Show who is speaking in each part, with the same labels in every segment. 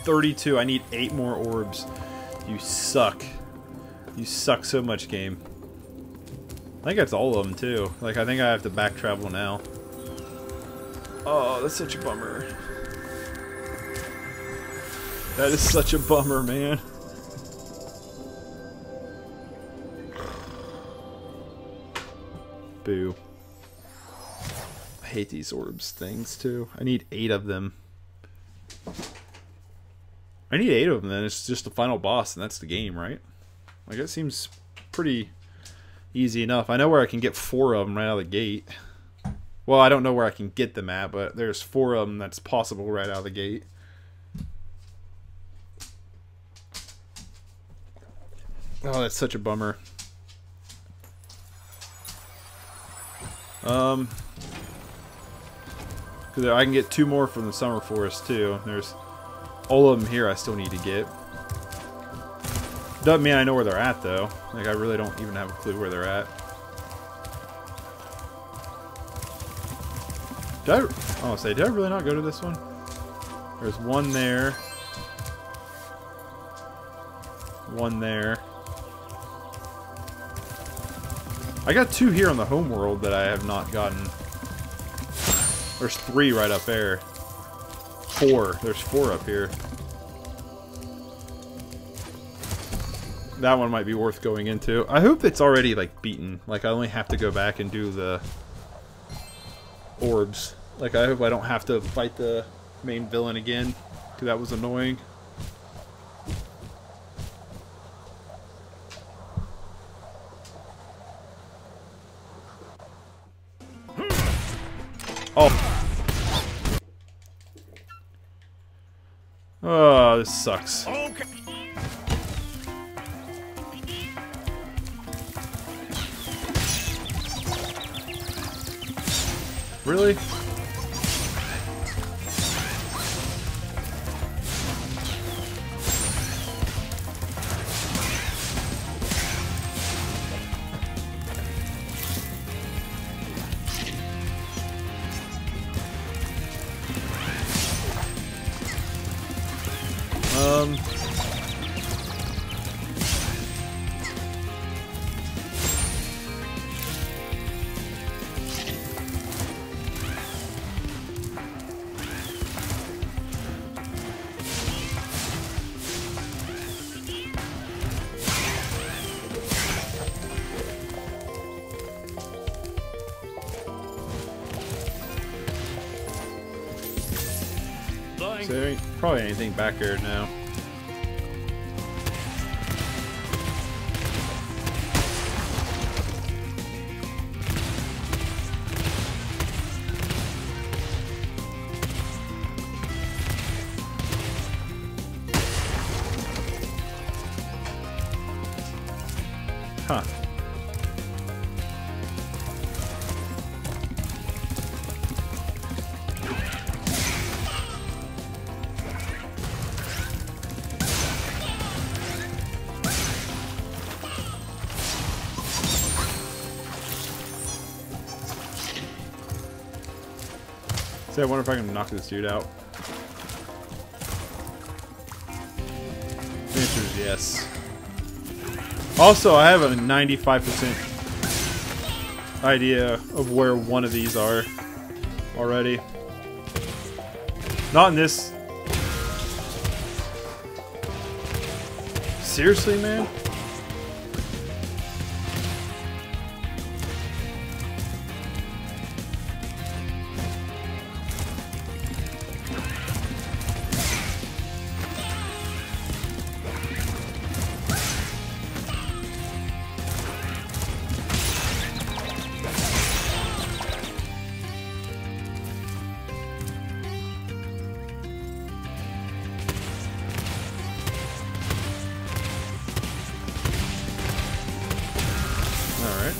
Speaker 1: 32. I need 8 more orbs. You suck. You suck so much, game. I think that's all of them, too. Like, I think I have to back travel now. Oh, that's such a bummer. That is such a bummer, man. Boo. I hate these orbs things, too. I need 8 of them. I need 8 of them, then it's just the final boss, and that's the game, right? Like, that seems pretty easy enough. I know where I can get 4 of them right out of the gate. Well, I don't know where I can get them at, but there's 4 of them that's possible right out of the gate. Oh, that's such a bummer. Because I can get 2 more from the Summer Forest, too. There's all of them here I still need to get. Doesn't mean I know where they're at, though. Like, I really don't even have a clue where they're at. Did I really not go to this one? There's one there. One there. I got 2 here on the home world that I have not gotten. There's 3 right up there. 4. There's 4 up here. That one might be worth going into. I hope it's already, like, beaten. Like, I only have to go back and do the orbs. Like, I hope I don't have to fight the main villain again, because that was annoying. Oh. Oh, this sucks.
Speaker 2: Okay.
Speaker 1: Really? So there ain't probably anything back here now. Huh. So I wonder if I can knock this dude out. The answer is yes. Also, I have a 95% idea of where one of these are already. Not in this. Seriously, man? Alright.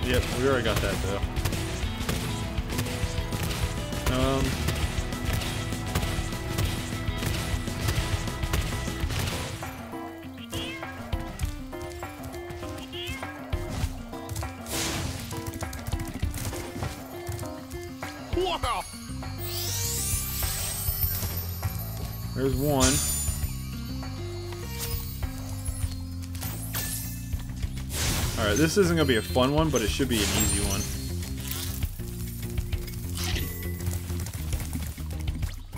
Speaker 1: Yep, we already got that though. There's one. Alright, this isn't going to be a fun one, but it should be an easy one.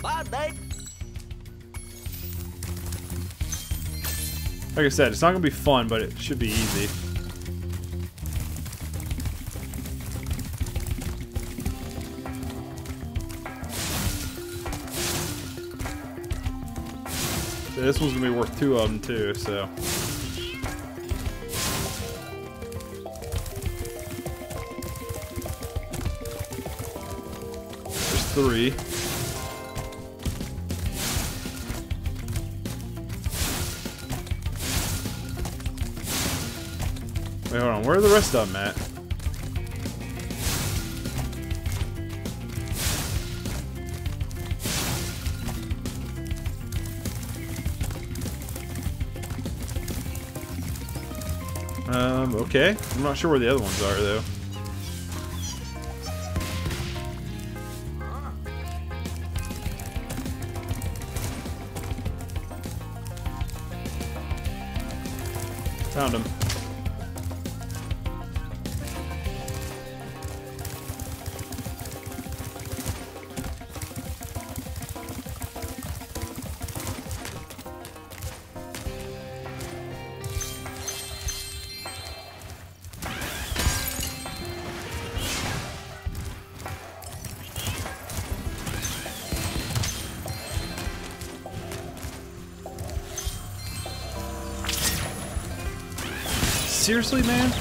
Speaker 2: Bye, babe.
Speaker 1: Like I said, it's not going to be fun, but it should be easy. So this one's going to be worth 2 of them too, so... There's 3. Wait, hold on. Where are the rest of them at? Okay. I'm not sure where the other ones are, though. Found him. Seriously, man?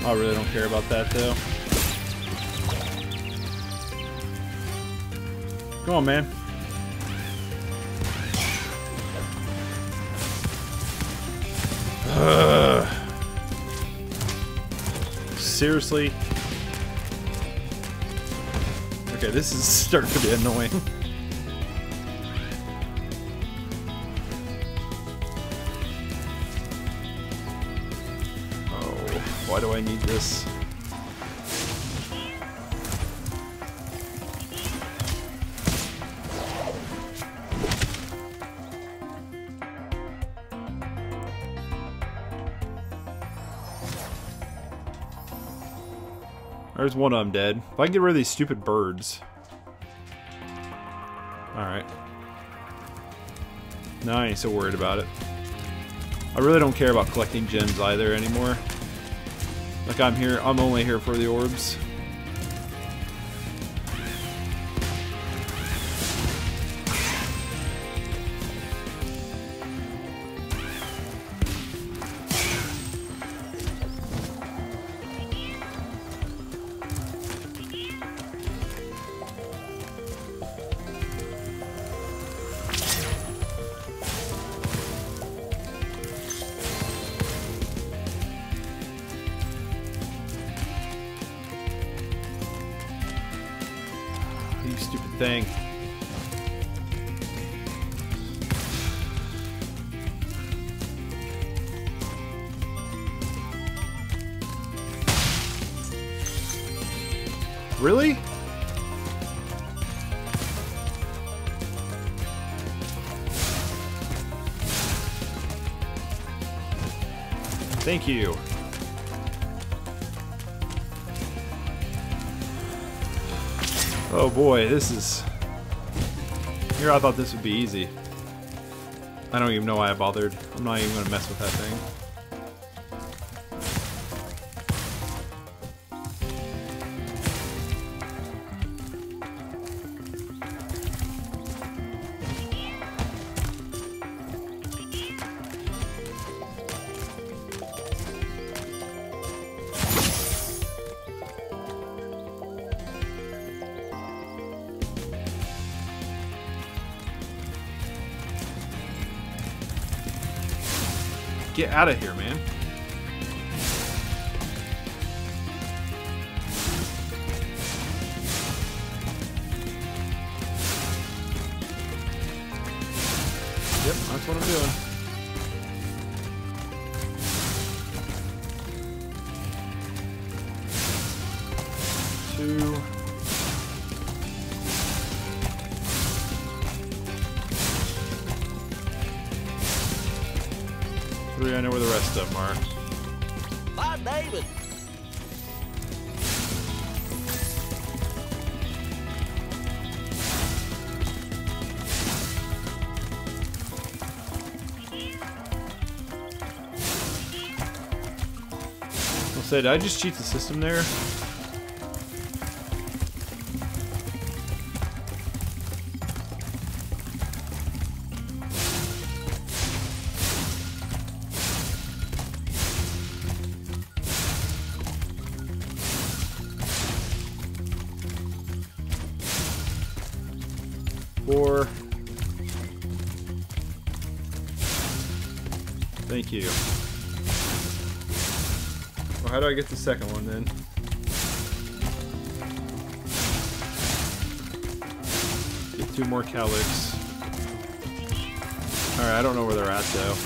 Speaker 1: I really don't care about that, though. Come on, man. Seriously? Okay, this is starting to be annoying. Oh, why do I need this? There's one of them dead. If I can get rid of these stupid birds. Alright. Now I ain't so worried about it. I really don't care about collecting gems either anymore. Like I'm only here for the orbs. You stupid thing. Really? Thank you. Oh boy, this is... Here I thought this would be easy. I don't even know why I bothered. I'm not even gonna mess with that thing. Get out of here, man. what I'm doing. Two. Three, I know where the rest of them are.
Speaker 2: Bye, David.
Speaker 1: I'll say, did I just cheat the system there? Four. Thank you. Well, how do I get the second one then? Get 2 more Calyx. Alright, I don't know where they're at though.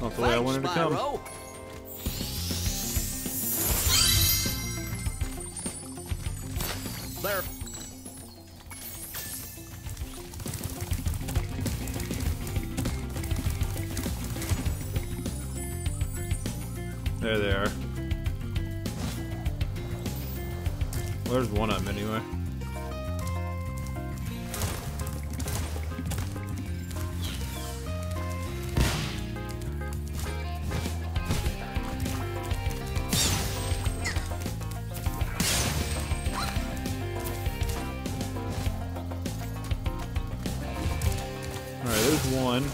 Speaker 1: Not the way I wanted to come.
Speaker 2: Spyro. There.
Speaker 1: There they are. Well, there's one of them anyway. Alright, there's one.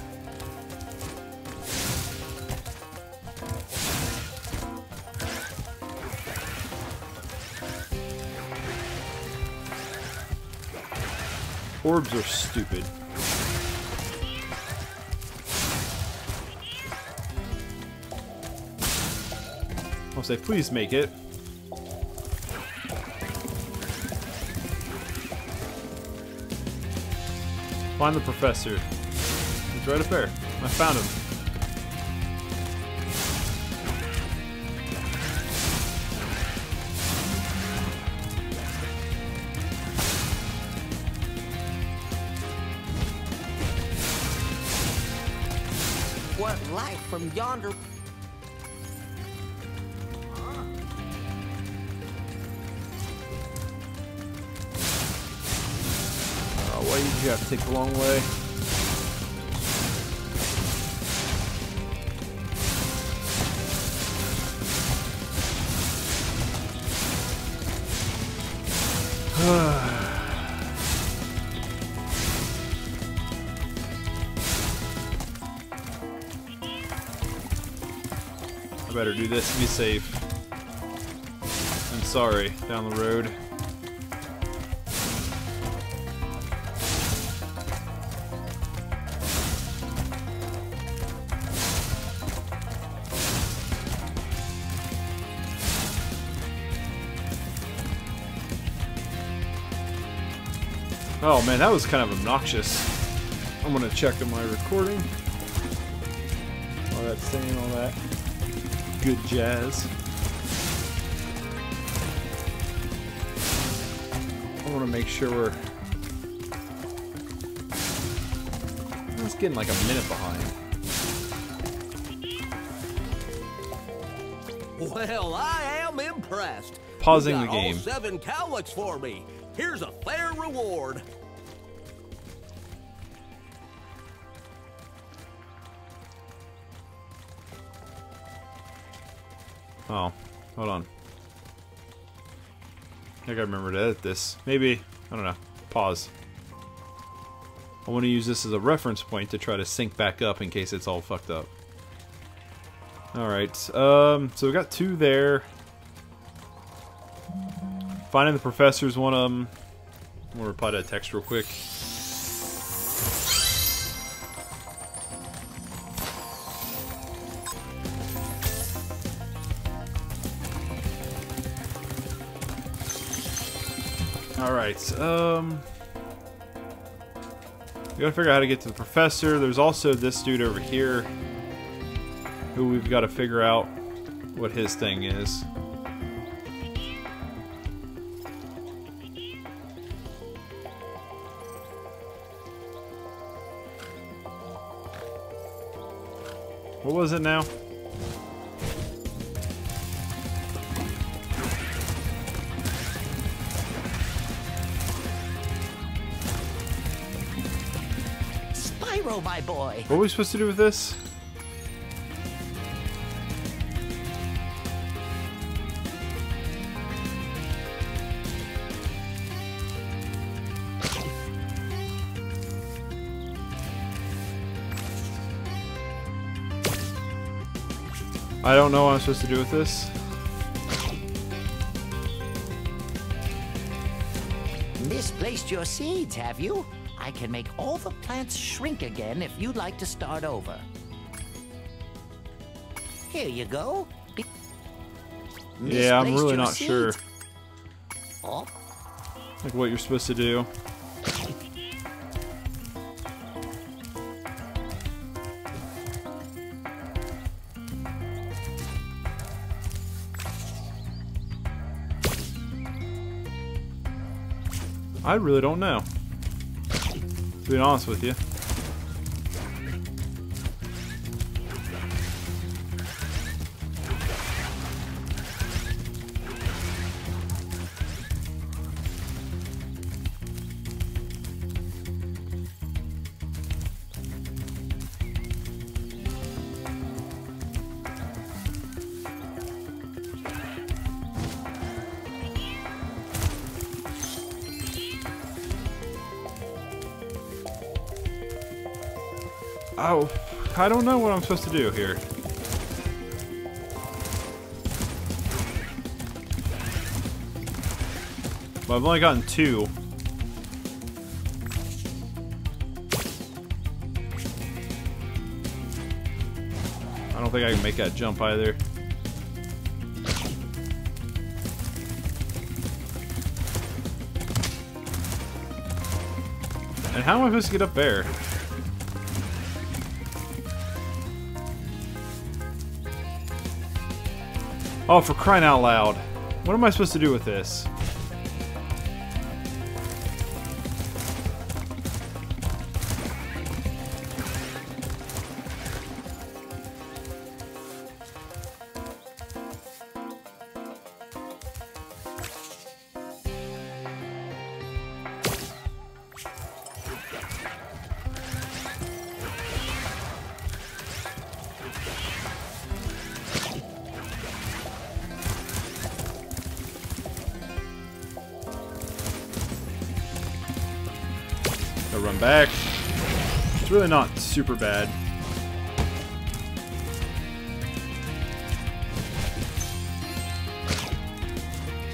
Speaker 1: Orbs are stupid. I'll say, please make it. Find the professor. He's right up there. I found him.
Speaker 2: What light from yonder?
Speaker 1: Why did you have to take the long way? I better do this to be safe. I'm sorry, down the road. Oh man, that was kind of obnoxious. I'm gonna check on my recording. All that saying, all that good jazz. I want to make sure we're... I was getting like a minute behind.
Speaker 2: Well, I am impressed.
Speaker 1: Pausing
Speaker 2: You
Speaker 1: the
Speaker 2: got
Speaker 1: game.
Speaker 2: all 7 Calyx for me. Here's a fair reward.
Speaker 1: Oh, hold on. I gotta remember to edit this. Maybe, I don't know. Pause. I want to use this as a reference point to try to sync back up in case it's all fucked up. Alright, so we got 2 there. Finding the professor's one of them. I'm gonna reply to that text real quick. Alright, we gotta figure out how to get to the professor. There's also this dude over here who we've got to figure out what his thing is. What was it now?
Speaker 3: Spyro, my boy.
Speaker 1: What are we supposed to do with this? I don't know what I'm supposed to do with this.
Speaker 3: Misplaced your seeds, have you? I can make all the plants shrink again if you'd like to start over. Here you go.
Speaker 1: Yeah, I'm
Speaker 3: Misplaced
Speaker 1: really
Speaker 3: your
Speaker 1: not sure.
Speaker 3: seeds. Oh,
Speaker 1: Like what you're supposed to do. I really don't know, to be honest with you. Oh, I don't know what I'm supposed to do here. But I've only gotten 2. I don't think I can make that jump either. And how am I supposed to get up there? Oh, for crying out loud. What am I supposed to do with this? Run back. It's really not super bad.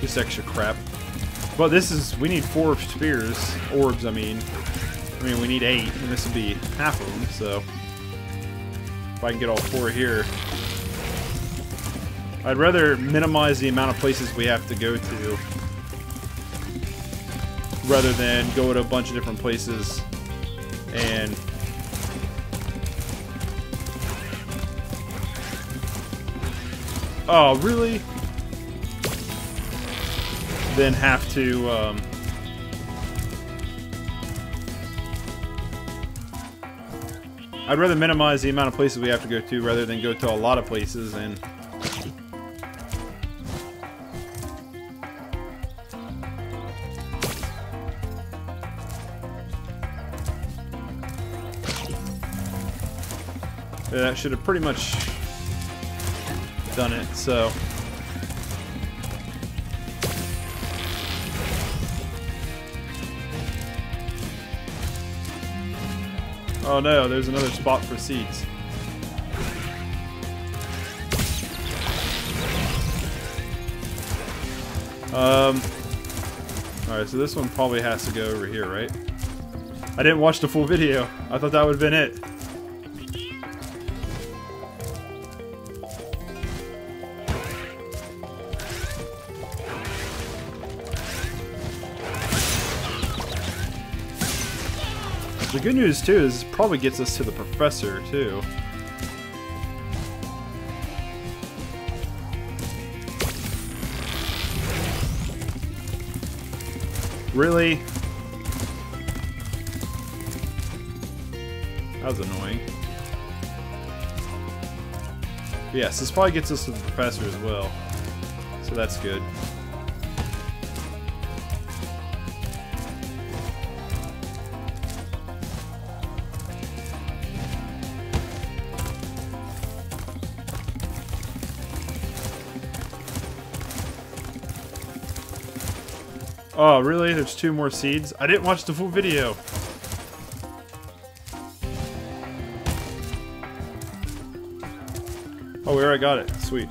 Speaker 1: Just extra crap. But this is, we need 4 spheres, orbs I mean. We need 8, and this would be half of them, so. If I can get all 4 here. I'd rather minimize the amount of places we have to go to, rather than go to a bunch of different places and oh really? Then have to I'd rather minimize the amount of places we have to go to rather than go to a lot of places and that should have pretty much done it, so. Oh no, there's another spot for seeds. Alright, so this one probably has to go over here, right? I didn't watch the full video. I thought that would have been it. The good news too is this probably gets us to the professor too. Really? That was annoying. But yes, this probably gets us to the professor as well. So that's good. Oh, really? There's 2 more seeds? I didn't watch the full video. Oh, we already got it. Sweet.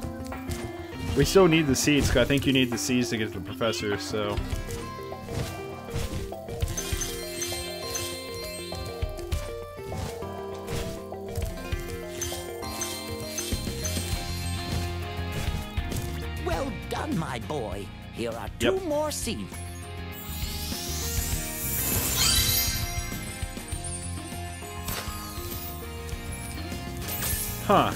Speaker 1: We still need the seeds, because I think you need the seeds to get to the professor, so...
Speaker 3: Well done, my boy. Here are 2 more seeds.
Speaker 1: Huh.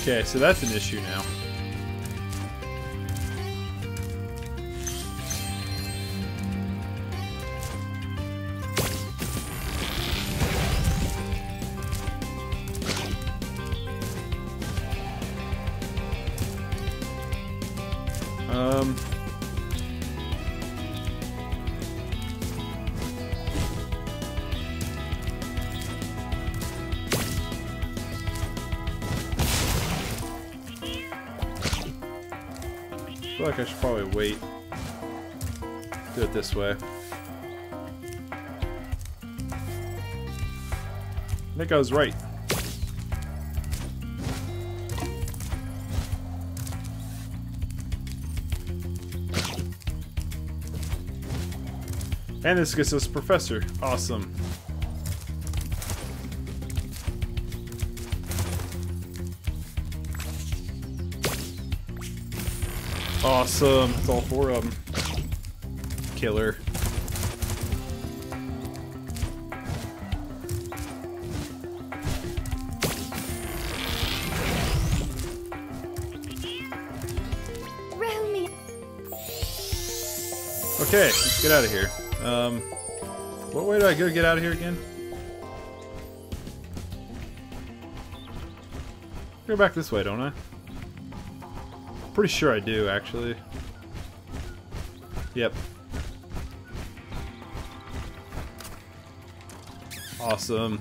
Speaker 1: Okay, so that's an issue now. I feel like I should probably wait. Do it this way. I think I was right. And this gets us Professor. Awesome. Awesome. It's all 4 of them. Killer. Okay, let's get out of here. What way do I go to get out of here again? Go back this way, don't I? Pretty sure I do, actually. Yep. Awesome.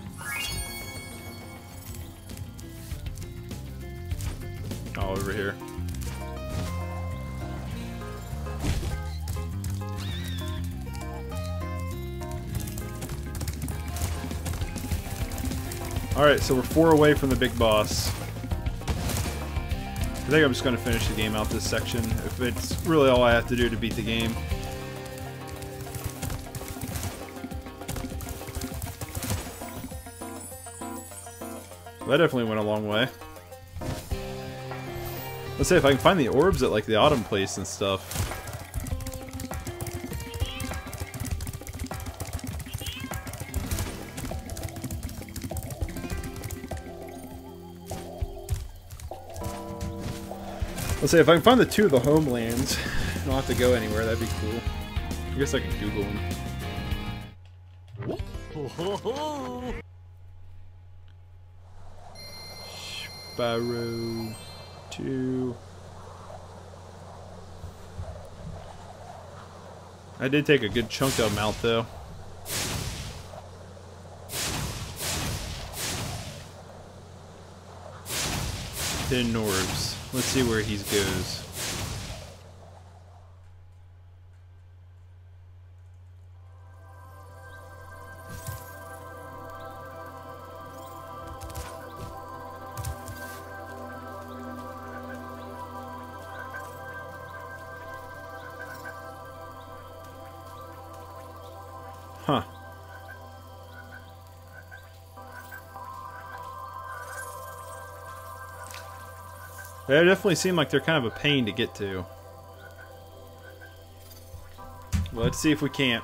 Speaker 1: Oh, over here. Alright, so we're 4 away from the big boss. I think I'm just going to finish the game out this section, if it's really all I have to do to beat the game. That definitely went a long way. Let's see if I can find the orbs at like the autumn place and stuff. Let's see if I can find the 2 of the homelands. I don't have to go anywhere, that'd be cool. I guess I can Google them. Spyro 2. I did take a good chunk of them out though. Hidden orbs. Let's see where he goes. Huh. They definitely seem like they're kind of a pain to get to. Let's see if we can't.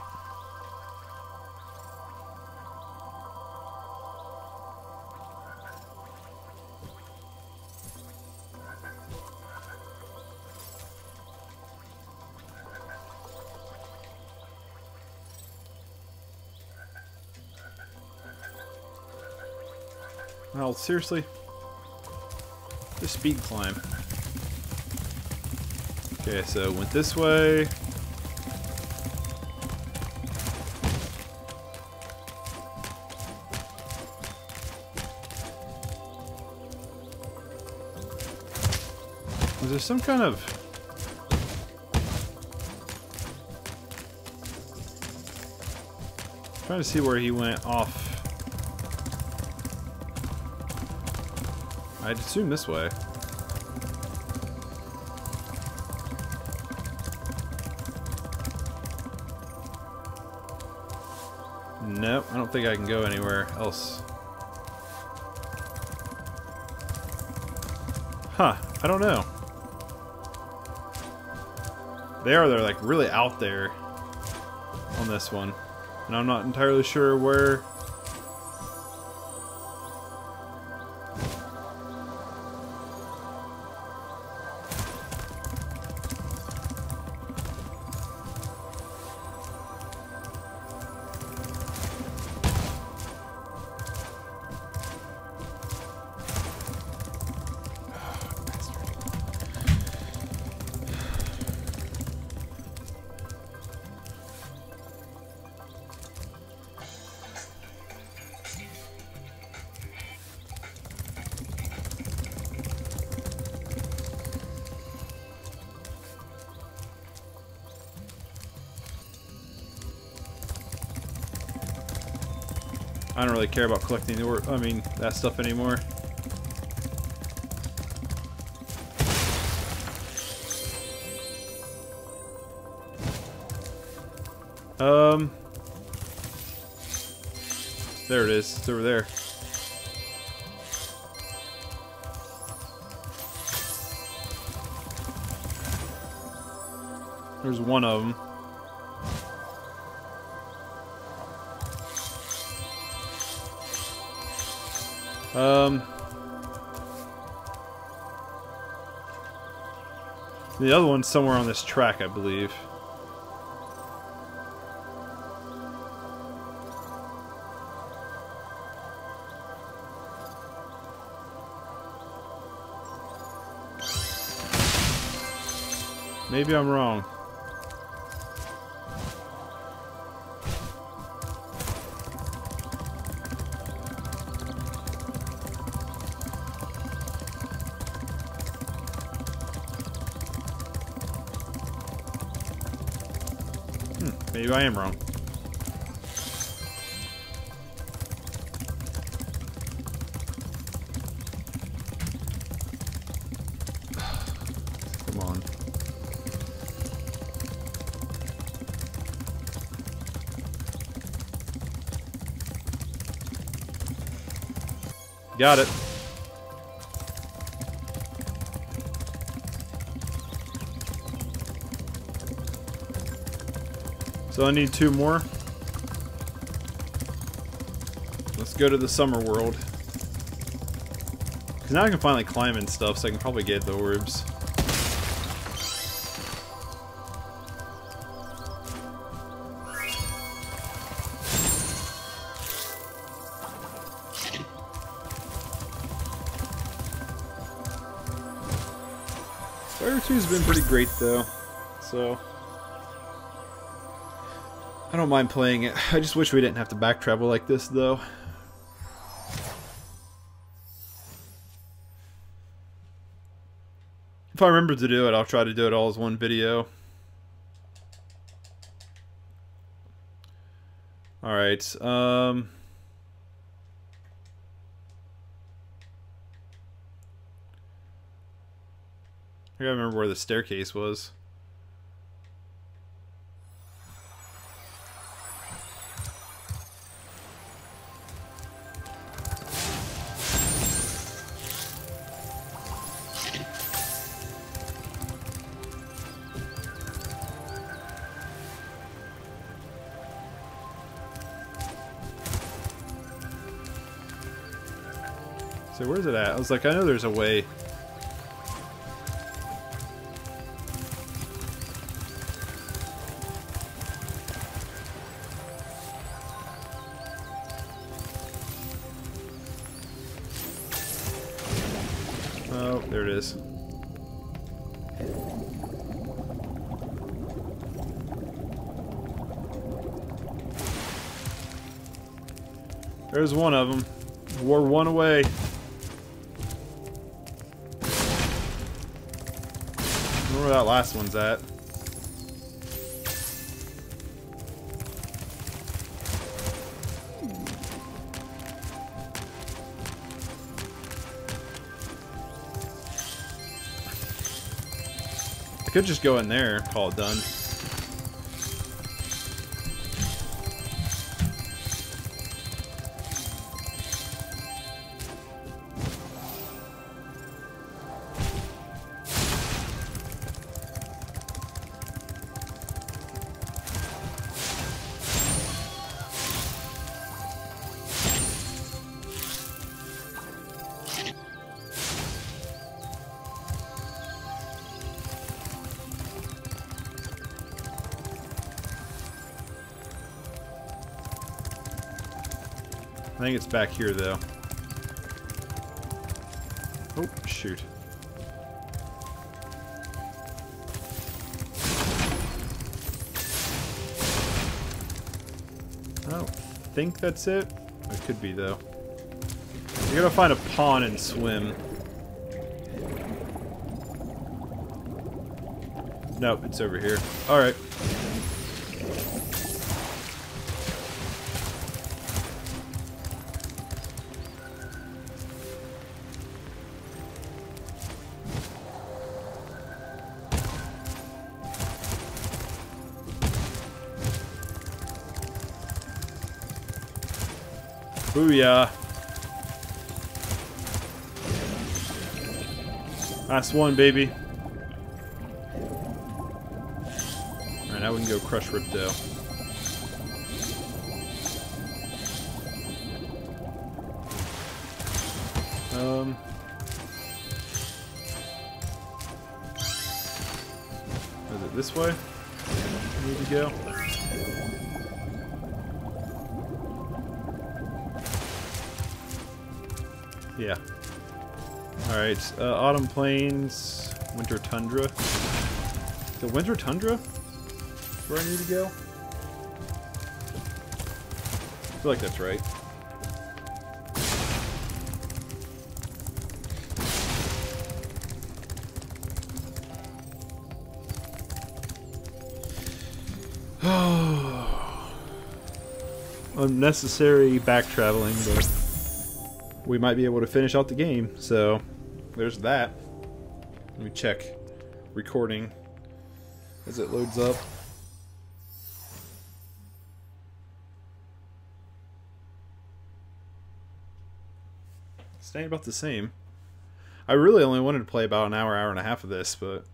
Speaker 1: Oh, seriously? Just speed climb. Okay, so went this way. Was there some kind of... trying to see where he went off. I'd assume this way. Nope, I don't think I can go anywhere else. Huh, I don't know. They're like really out there on this one. And I'm not entirely sure where. I don't really care about collecting that stuff anymore. There it is. It's over there. There's one of them. The other one's somewhere on this track, I believe. Maybe I'm wrong. Maybe I am wrong. Come on. Got it. So I need 2 more. Let's go to the summer world. Because now I can finally climb and stuff, so I can probably get the orbs. Spyro 2's been pretty great though, so I don't mind playing it. I just wish we didn't have to back travel like this, though. If I remember to do it, I'll try to do it all as one video. Alright, I gotta remember where the staircase was. So where's it at? I was like, I know there's a way. Oh, there it is. There's one of them. Wore one away. I don't know where that last one's at. I could just go in there, call it done. I think it's back here, though. Oh, shoot. I don't think that's it. It could be, though. You gotta find a pond and swim. Nope, it's over here. Alright. Booyah. Last one, baby. Alright, now we can go crush Ripto. Is it this way? I need to go. Yeah. Alright, Autumn Plains, Winter Tundra. The Winter Tundra? Where I need to go? I feel like that's right. Unnecessary back-traveling, but we might be able to finish out the game, so there's that. Let me check recording as it loads up. Staying about the same. I really only wanted to play about an hour, hour and a half of this, but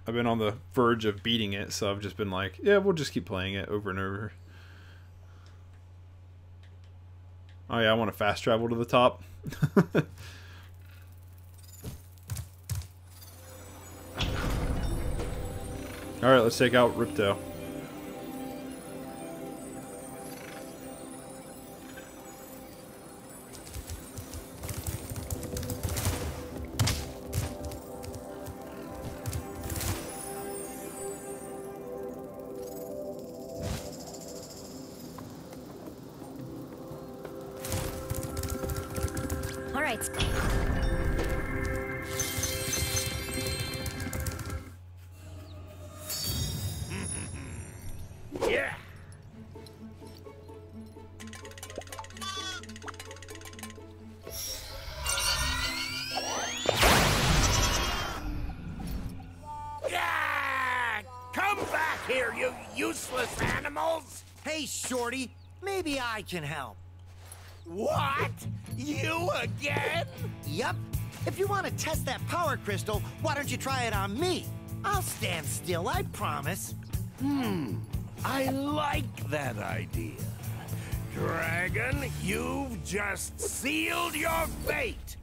Speaker 1: I've been on the verge of beating it, so I've just been like, yeah, we'll just keep playing it over and over. Oh yeah, I want to fast travel to the top. Alright, let's take out Ripto.
Speaker 4: Alright.
Speaker 2: Yeah. Yeah! Come back here, you useless animals!
Speaker 3: Hey, Shorty, maybe I can help.
Speaker 2: What? You again?
Speaker 3: Yup. If you want to test that power crystal, why don't you try it on me? I'll stand still, I promise.
Speaker 2: I like that idea. Dragon, you've just sealed your fate.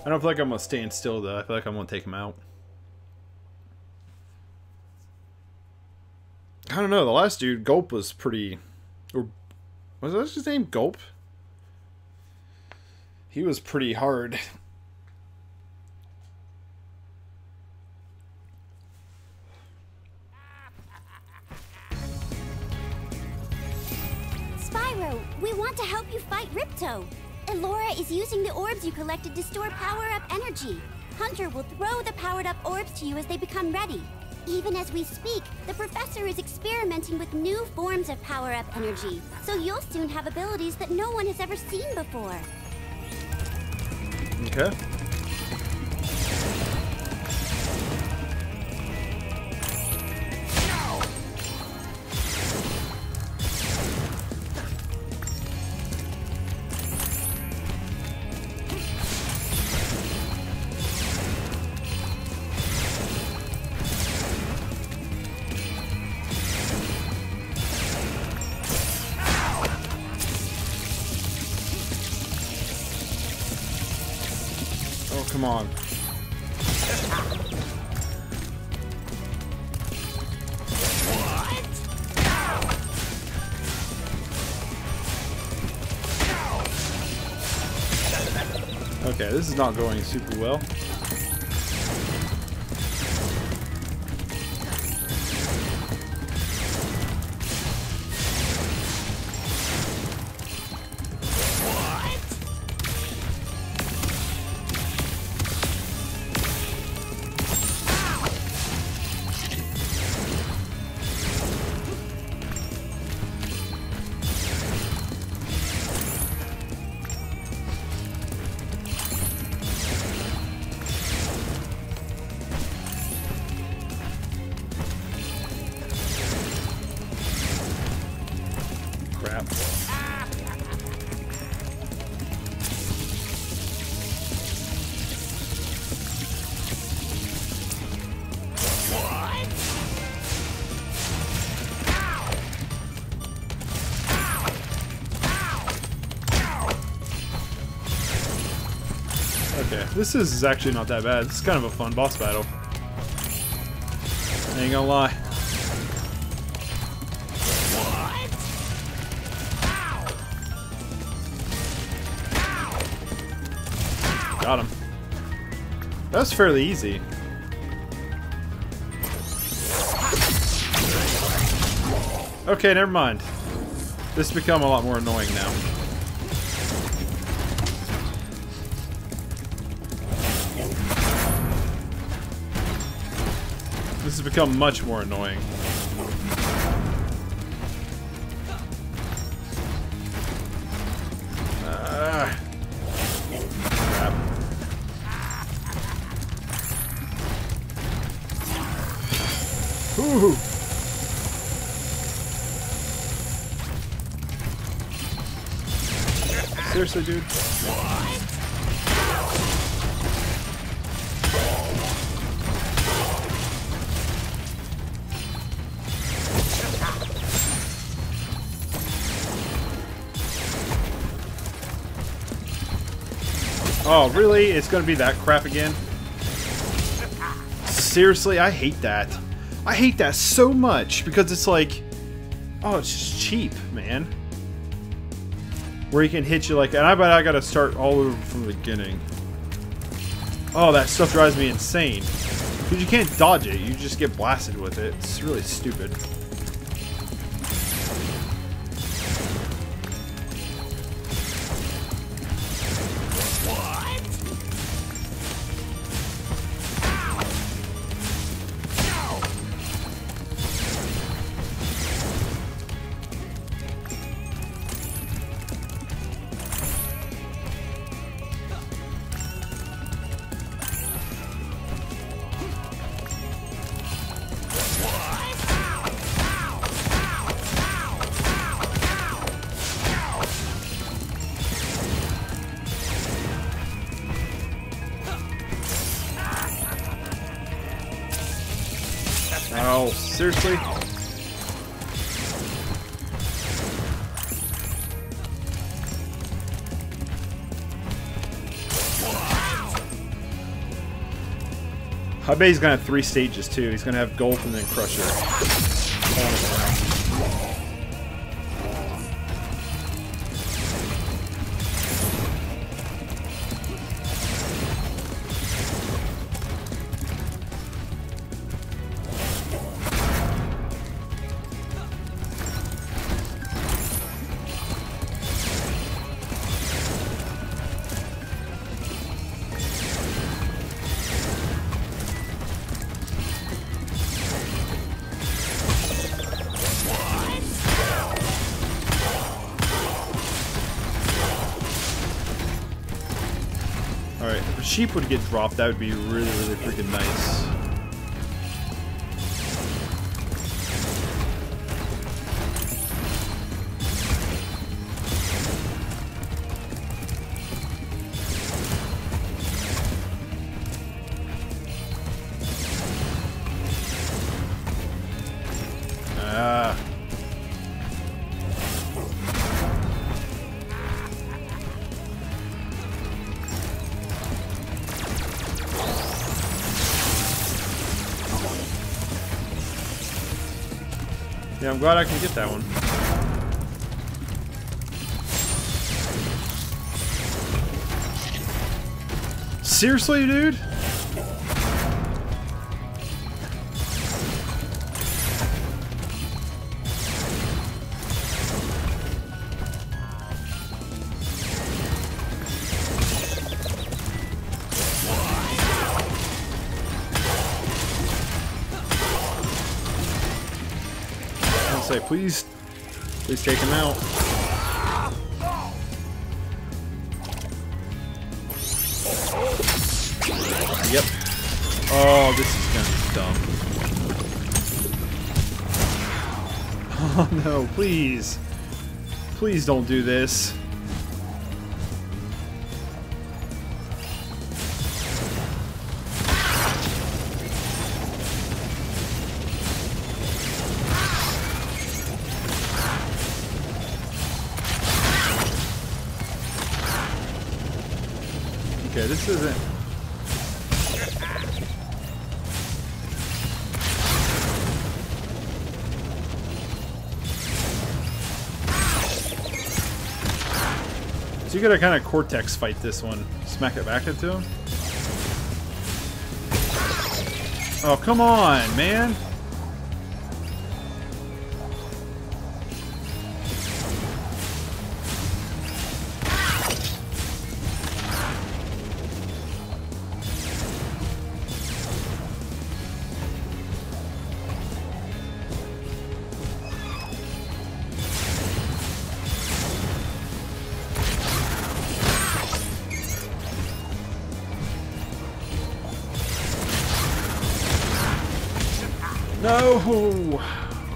Speaker 1: I don't feel like I'm gonna stand still though. I feel like I'm gonna take him out. I don't know. The last dude, Gulp, was pretty. Or was that his name, Gulp? He was pretty hard.
Speaker 4: Spyro, we want to help you fight Ripto. Elora is using the orbs you collected to store power-up energy. Hunter will throw the powered-up orbs to you as they become ready. Even as we speak, the professor is experimenting with new forms of power-up energy, so you'll soon have abilities that no one has ever seen before.
Speaker 1: Okay. Oh, come on. Okay, this is not going super well. Crap. Okay, this is actually not that bad. This is kind of a fun boss battle. I ain't gonna lie. Got him. That was fairly easy. Okay, never mind. This has become a lot more annoying now. This has become much more annoying. Ooh. Seriously, dude? Oh, really? It's gonna be that crap again? Seriously? I hate that. I hate that so much because it's like, oh, it's just cheap, man. Where he can hit you like that. And I bet I gotta start all over from the beginning. Oh, that stuff drives me insane. Because you can't dodge it, you just get blasted with it. It's really stupid. Oh, seriously? I bet he's gonna have 3 stages too. He's gonna have Gulp and then Crusher. Alright, if a sheep would get dropped, that would be really, really freaking nice. Yeah, I'm glad I can get that one. Seriously, dude? Say, please take him out. Yep. Oh, this is gonna be dumb. Oh no, please. Please don't do this. Okay, this isn't... So you gotta kind of Cortex fight this one. Smack it back into him. Oh, come on, man! No!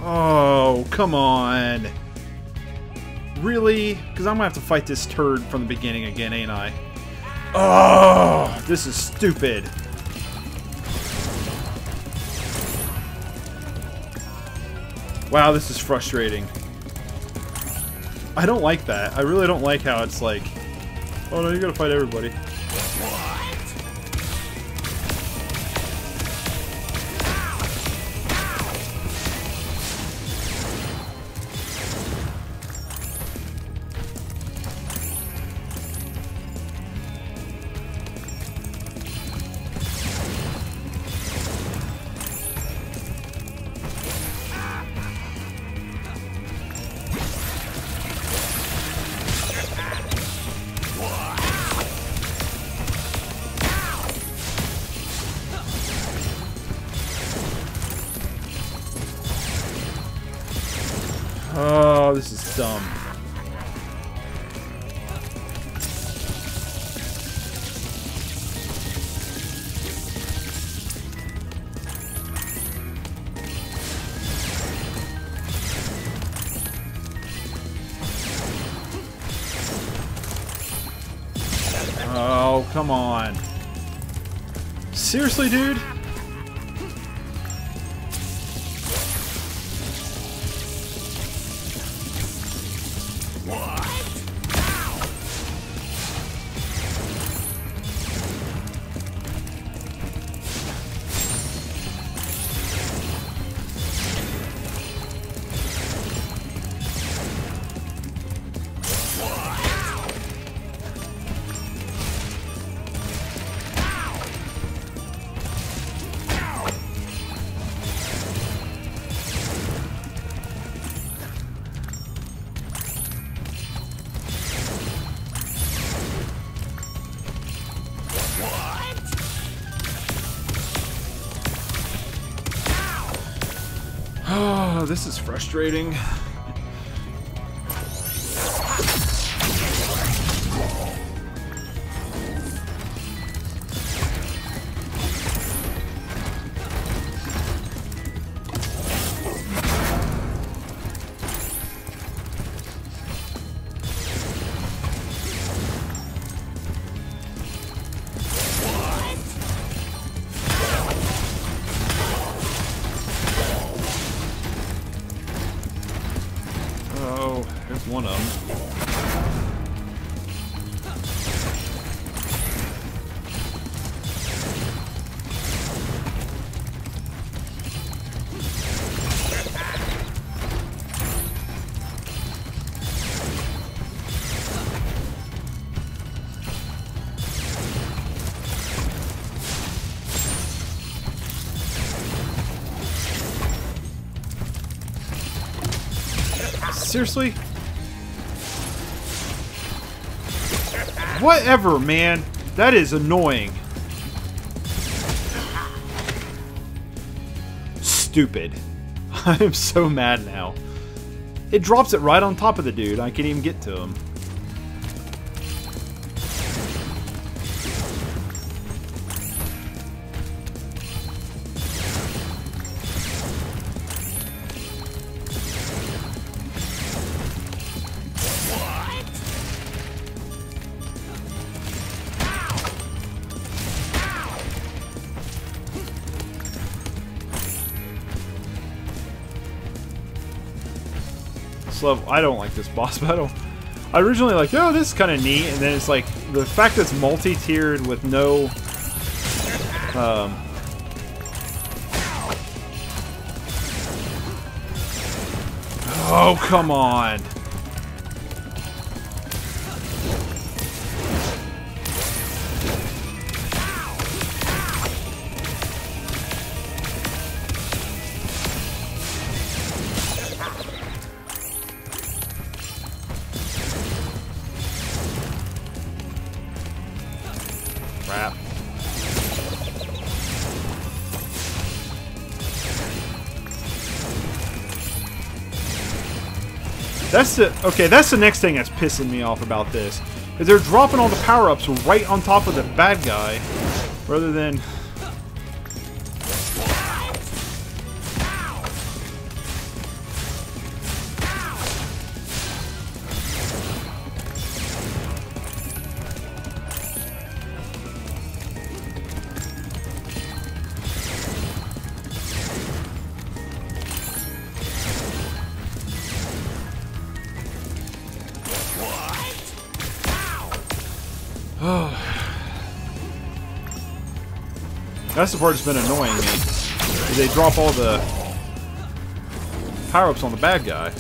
Speaker 1: Oh, come on. Really? Because I'm going to have to fight this turd from the beginning again, ain't I? Oh, this is stupid. Wow, this is frustrating. I don't like that. I really don't like how it's like, oh no, you gotta fight everybody. Oh, this is dumb. Oh, come on. Seriously, dude? Oh, this is frustrating. Oh, there's one of them. Seriously? Whatever, man. That is annoying. Stupid. I am so mad now. It drops it right on top of the dude. I can't even get to him. Level. I don't like this boss battle. I originally like, oh, this is kind of neat, and then it's like the fact that it's multi-tiered with no oh, come on. Crap. That's the next thing that's pissing me off about this. Is they're dropping all the power-ups right on top of the bad guy rather than that's the part that's been annoying me. Is they drop all the power-ups on the bad guy.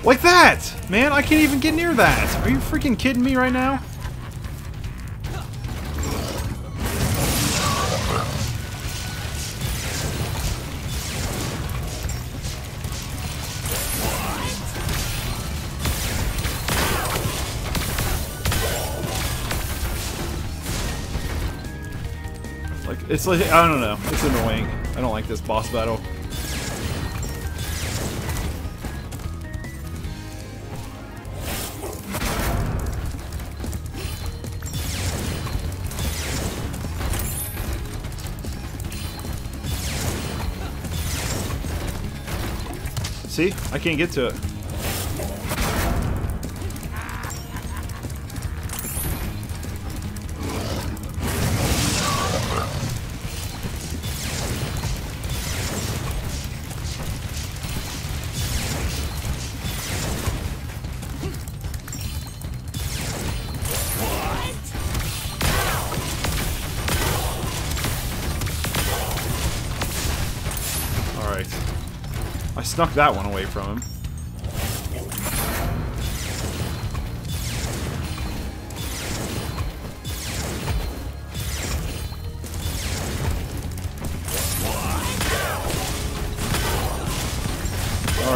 Speaker 1: Like that! Man, I can't even get near that! Are you freaking kidding me right now? Like, it's like, I don't know. It's annoying. I don't like this boss battle. See? I can't get to it. I snuck that one away from him.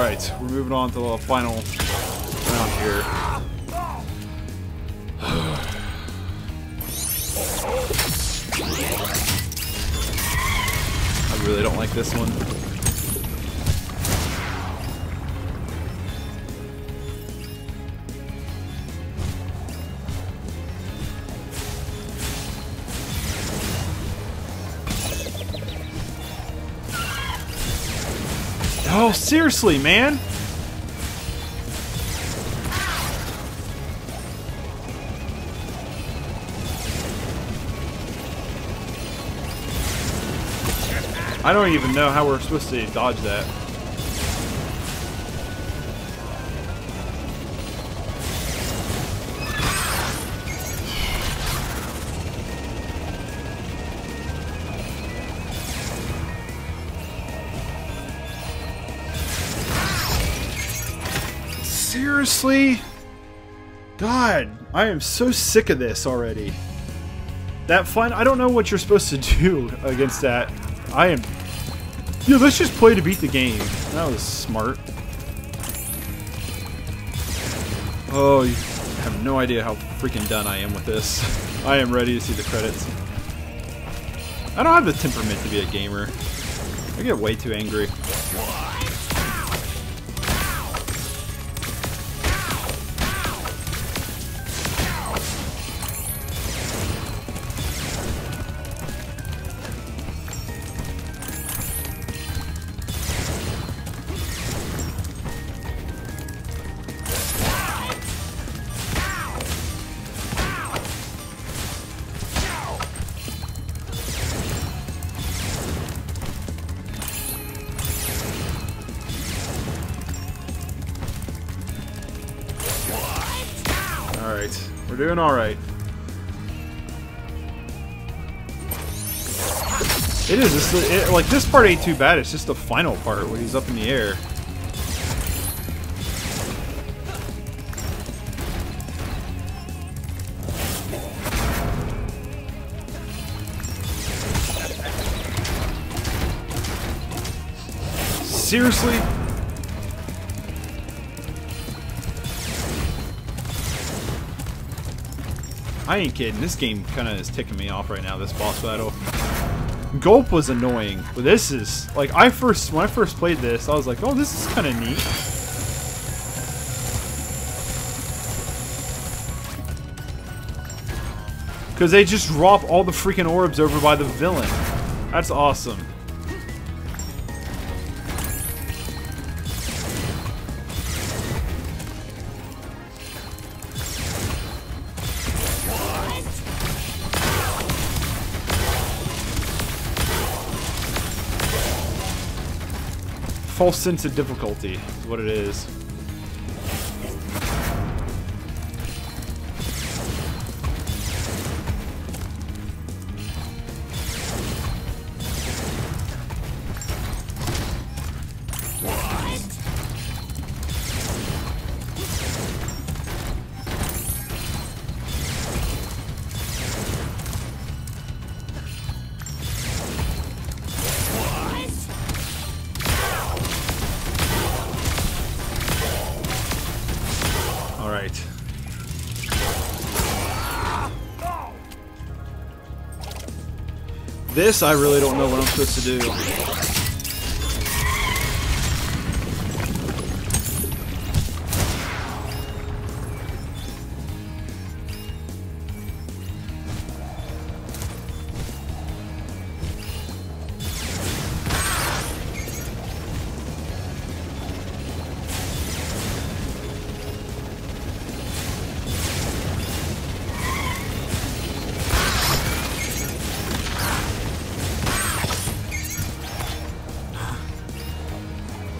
Speaker 1: Alright, we're moving on to the final round here. I really don't like this one. Oh, seriously, man! I don't even know how we're supposed to dodge that. Seriously? God, I am so sick of this already. That fine, I don't know what you're supposed to do against that. I am... Yeah, let's just play to beat the game. That was smart. Oh, you have no idea how freaking done I am with this. I am ready to see the credits. I don't have the temperament to be a gamer. I get way too angry. Alright, we're doing alright. It is, like, this part ain't too bad, it's just the final part when he's up in the air. Seriously? I ain't kidding. This game kind of is ticking me off right now, this boss battle. Gulp was annoying, but this is... Like, when I first played this, I was like, oh, this is kind of neat. Because they just drop all the freaking orbs over by the villain. That's awesome. False sense of difficulty is what it is. Alright. This, I really don't know what I'm supposed to do.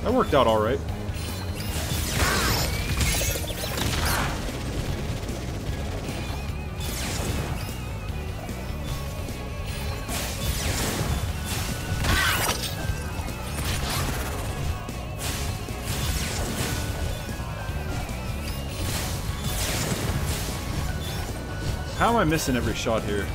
Speaker 1: That worked out alright. How am I missing every shot here?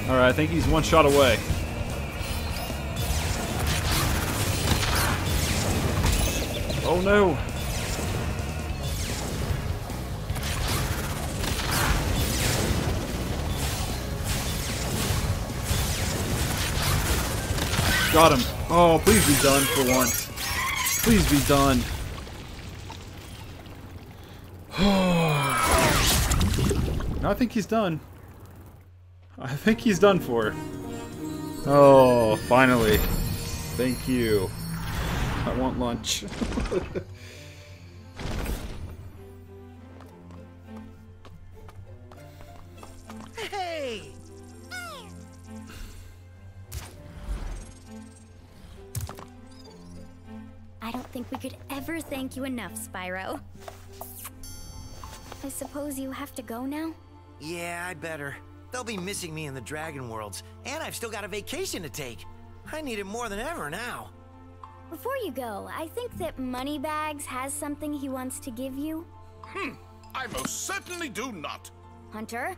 Speaker 1: Alright, I think he's one shot away. Oh no! Got him. Oh, please be done for once. Please be done. No, I think he's done. I think he's done for. Oh, finally. Thank you. I want lunch.
Speaker 3: Hey!
Speaker 4: I don't think we could ever thank you enough, Spyro. I suppose you have to go now?
Speaker 5: Yeah, I better. They'll be missing me in the Dragon Worlds, and I've still got a vacation to take. I need it more than ever now.
Speaker 4: Before you go, I think that Moneybags has something he wants to give you.
Speaker 2: I most certainly do not.
Speaker 4: Hunter?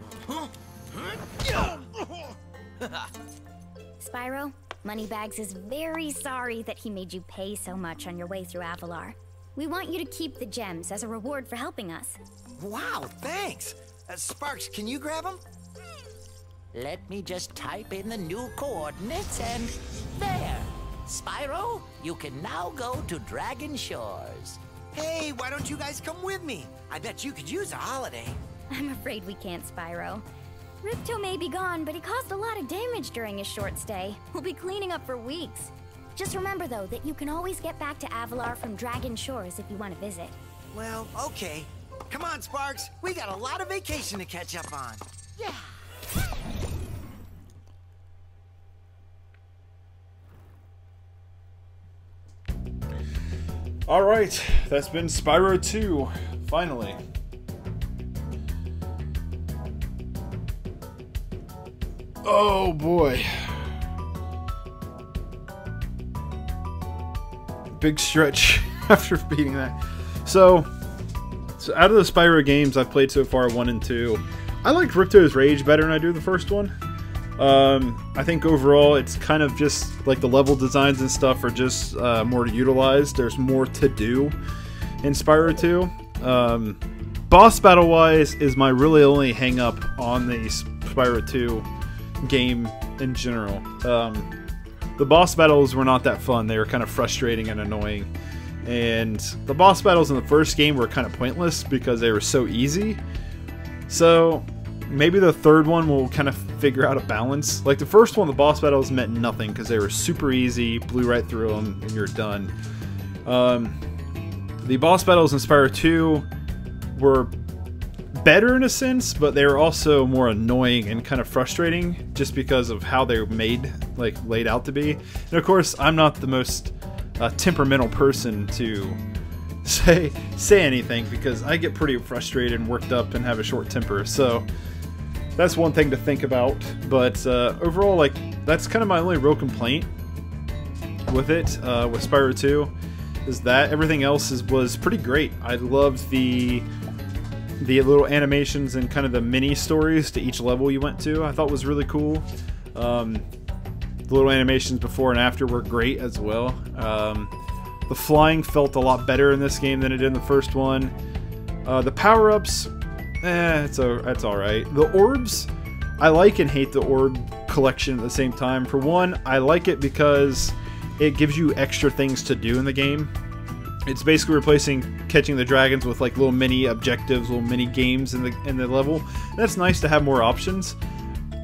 Speaker 4: Spyro, Moneybags is very sorry that he made you pay so much on your way through Avalar. We want you to keep the gems as a reward for helping us.
Speaker 5: Wow, thanks. Sparks, can you grab them?
Speaker 3: Let me just type in the new coordinates and there. Spyro, you can now go to Dragon Shores.
Speaker 5: Hey, why don't you guys come with me? I bet you could use a holiday.
Speaker 4: I'm afraid we can't, Spyro. Ripto may be gone, but he caused a lot of damage during his short stay. We'll be cleaning up for weeks. Just remember, though, that you can always get back to Avalar from Dragon Shores if you want to visit.
Speaker 5: Well, okay. Come on, Sparks. We got a lot of vacation to catch up on.
Speaker 3: Yeah.
Speaker 1: Alright, that's been Spyro 2, finally. Oh boy. Big stretch after beating that. So out of the Spyro games I've played so far, 1 and 2, I liked Ripto's Rage better than I do the first one. I think overall it's kind of just like the level designs and stuff are just more utilized. There's more to do in Spyro 2. Boss battle wise is my really only hang up on the Spyro 2 game in general. The boss battles were not that fun. They were kind of frustrating and annoying. And the boss battles in the first game were kind of pointless because they were so easy. So maybe the third one will kind of figure out a balance. Like the first one, the boss battles meant nothing because they were super easy, blew right through them, and you're done. The boss battles in Spyro 2 were better in a sense, but they were also more annoying and kind of frustrating just because of how they were made, like laid out to be. And of course, I'm not the most temperamental person to say anything because I get pretty frustrated and worked up and have a short temper. So that's one thing to think about. But overall, like that's kind of my only real complaint with it, with Spyro 2, is that everything else was pretty great. I loved the little animations and kind of the mini stories to each level you went to. I thought was really cool. The little animations before and after were great as well. The flying felt a lot better in this game than it did in the first one. The power-ups, that's alright. The orbs, I like and hate the orb collection at the same time. For one, I like it because it gives you extra things to do in the game. It's basically replacing catching the dragons with like little mini objectives, little mini games in the level. And that's nice to have more options.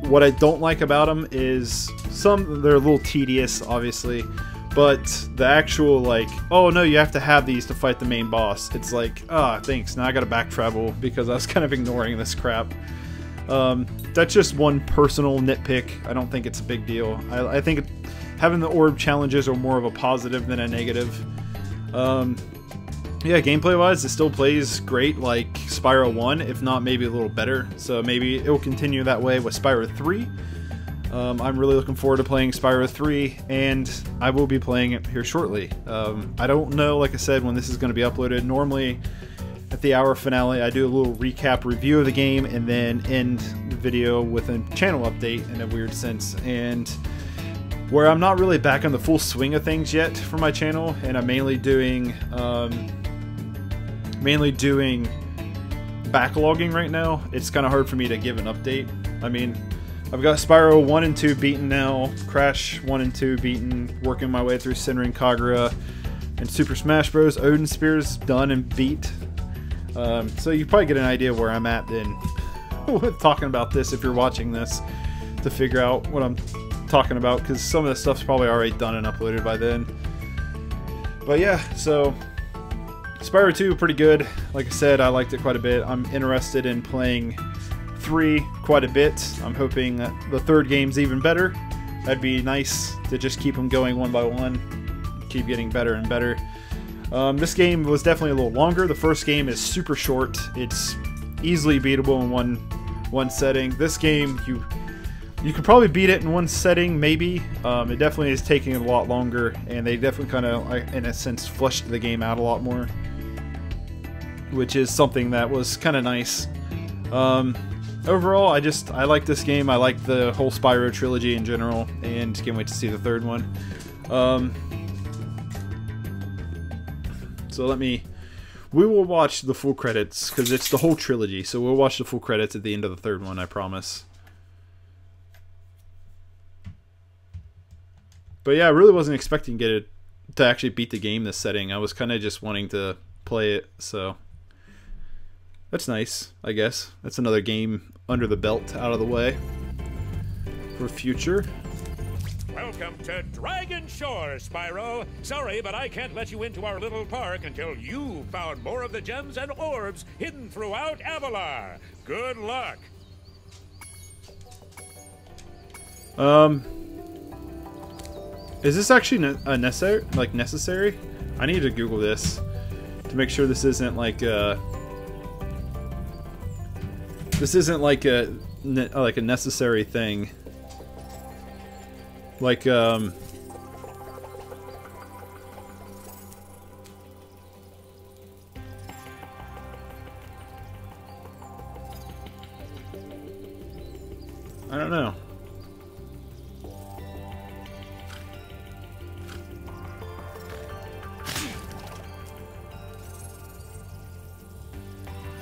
Speaker 1: What I don't like about them is they're a little tedious, obviously, but the actual like, oh no, you have to have these to fight the main boss. It's like, thanks. Now I gotta back travel because I was kind of ignoring this crap. That's just one personal nitpick. I don't think it's a big deal. I think having the orb challenges are more of a positive than a negative. Yeah, gameplay wise, it still plays great like Spyro 1, if not maybe a little better. So maybe it will continue that way with Spyro 3. I'm really looking forward to playing Spyro 3, and I will be playing it here shortly. I don't know, like I said, when this is going to be uploaded. Normally, at the hour finale, I do a little recap review of the game and then end the video with a channel update in a weird sense. And where I'm not really back on the full swing of things yet for my channel, and I'm mainly doing backlogging right now, it's kind of hard for me to give an update. I mean, I've got Spyro 1 and 2 beaten now, Crash 1 and 2 beaten, working my way through Senran Kagura, and Super Smash Bros. Odin Spears done and beat. So you probably get an idea of where I'm at then with talking about this if you're watching this, to figure out what I'm talking about, because some of the stuff's probably already done and uploaded by then. But yeah, so Spyro 2, pretty good. Like I said, I liked it quite a bit. I'm interested in playing 3 quite a bit. I'm hoping that the third game's even better. That'd be nice to just keep them going one by one, keep getting better and better. This game was definitely a little longer. The first game is super short. It's easily beatable in one setting. This game, you could probably beat it in one setting, maybe. It definitely is taking a lot longer, and they definitely kind of, in a sense, fleshed the game out a lot more, which is something that was kind of nice. Overall, I like this game. I like the whole Spyro trilogy in general, and can't wait to see the third one. So we will watch the full credits, because it's the whole trilogy, so we'll watch the full credits at the end of the third one, I promise. But yeah, I really wasn't expecting to actually beat the game this setting. I was kind of just wanting to play it, so that's nice, I guess. That's another game under the belt, out of the way for future.
Speaker 6: Welcome to Dragon Shores, Spyro. Sorry, but I can't let you into our little park until you've found more of the gems and orbs hidden throughout Avalar. Good luck.
Speaker 1: Is this actually necessary? I need to Google this to make sure this isn't like a necessary thing. Like I don't know.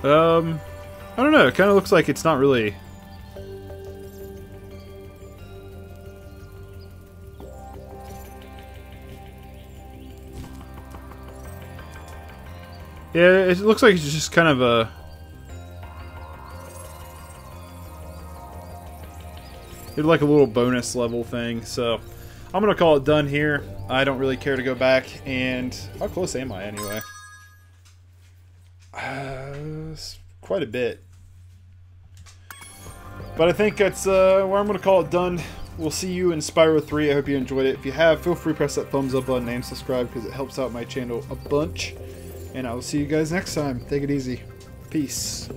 Speaker 1: I don't know. It kind of looks like it's not really. Yeah, it looks like it's just kind of a. It's like a little bonus level thing, so I'm gonna call it done here. I don't really care to go back, and how close am I anyway? Quite a bit. But I think that's where I'm going to call it done. We'll see you in Spyro 3. I hope you enjoyed it. If you have, feel free to press that thumbs up button and subscribe, because it helps out my channel a bunch. And I will see you guys next time. Take it easy. Peace.